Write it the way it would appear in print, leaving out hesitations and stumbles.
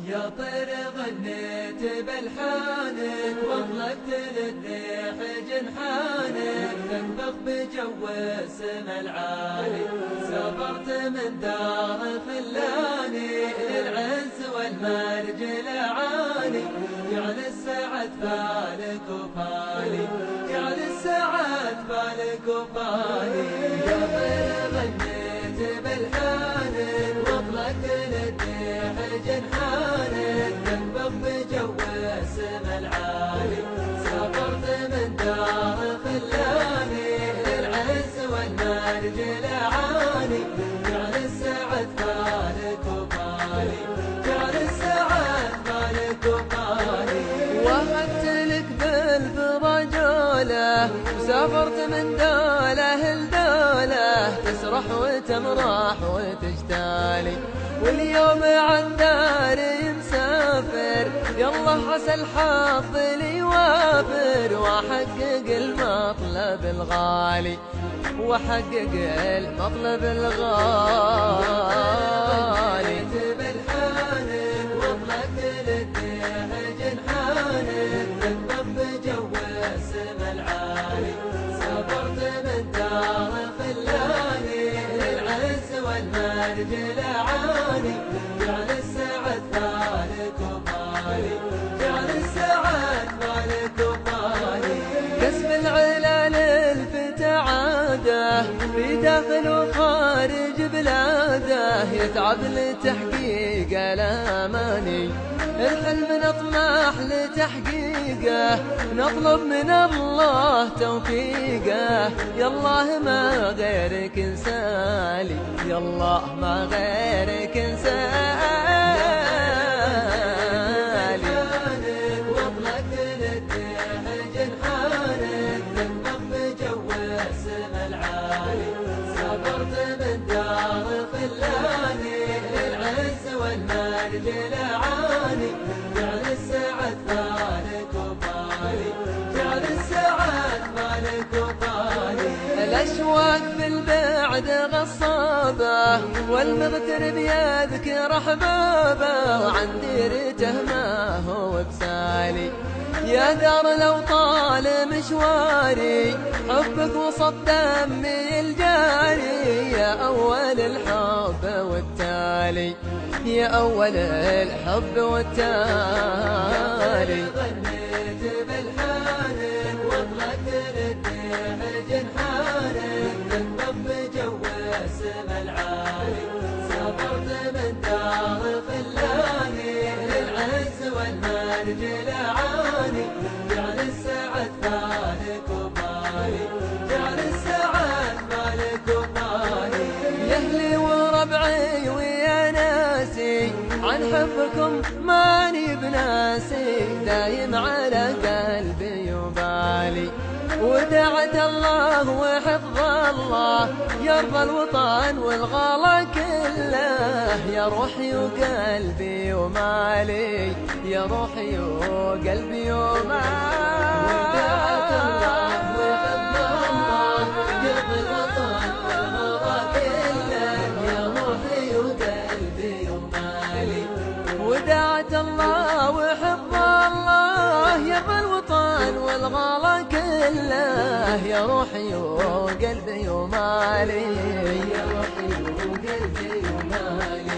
يا طير غنيت بلحانك واطلقت للريح جنحانك تنبض بجو السما العالي سافرت من دار خلاني للعز والمرج العالي جعل السعد فالك وفالي جعل السعد فالك وفالي يا طير غنيت بلحانك واطلقت للريح جنحانك تنبض بجو السما العالي سافرت من دار خلاني للعز والمرج العالي جعل السعد فالك وفالي جعل السعد فالك وفالي وهبت لك بالفرجاله وسافرت من دوله لدوله تسرح وتمرح وتجتالي واليوم عن داري مسافر يلا عسى الحظ لي يوافر واحقق المطلب الغالي واحقق المطلب الغالي بلحانك واطلقت للريح جنحانك تنبض بجو السما العالي سافرت من دار خلاني للعز والمرج العالي جعل السعد فالك وفالي جعل السعد فالك وفالي كسب العلال الفتى عاده في داخل وخارج بلاده يتعب لتحقيق الاماني الحلم نطمح لتحقيقه نطلب من الله توفيقه يالله ما غيرك انسالي يالله ما غيرك انسالي واطلقت للريح جنحانك تنبض بجو السما العالي سافرت من دار خلاني للعز والمرج العالي جعل السعد فالك وفالي جعل السعد فالك وفالي الأشواق بالبعد غصابة والمغترب يذكر أحبابه وعن ديرته ما هو بسالي يا دار لو طال مشواري حبك وسط دمي الجاري يا أول الحب والتالي يا أول الحب والتالي غنيت بلحانك واطلقت للريح جنحانك تنبض بجو السما العالي سافرت من دار خلاني للعز والمرج العالي جعل السعد فالك وفالي جعل السعد فالك وفالي يا أهلي وربعي ويا ناسي عن حبكم ماني بناسي دايم على قلبي وبالي ودعت الله وحفظ الله يرضى الوطن والغلا كله يا روحي وقلبي ومالي يا روحي وقلبي ومالي ودعت الله وحفظ الله يرضى الوطن والغلا كله يا روحي وقلبي ومالي ودعت الله وحفظ الله يرضى الوطن والغلا كله يا روحي وقلبي ومالي يا روحي وقلبي ومالي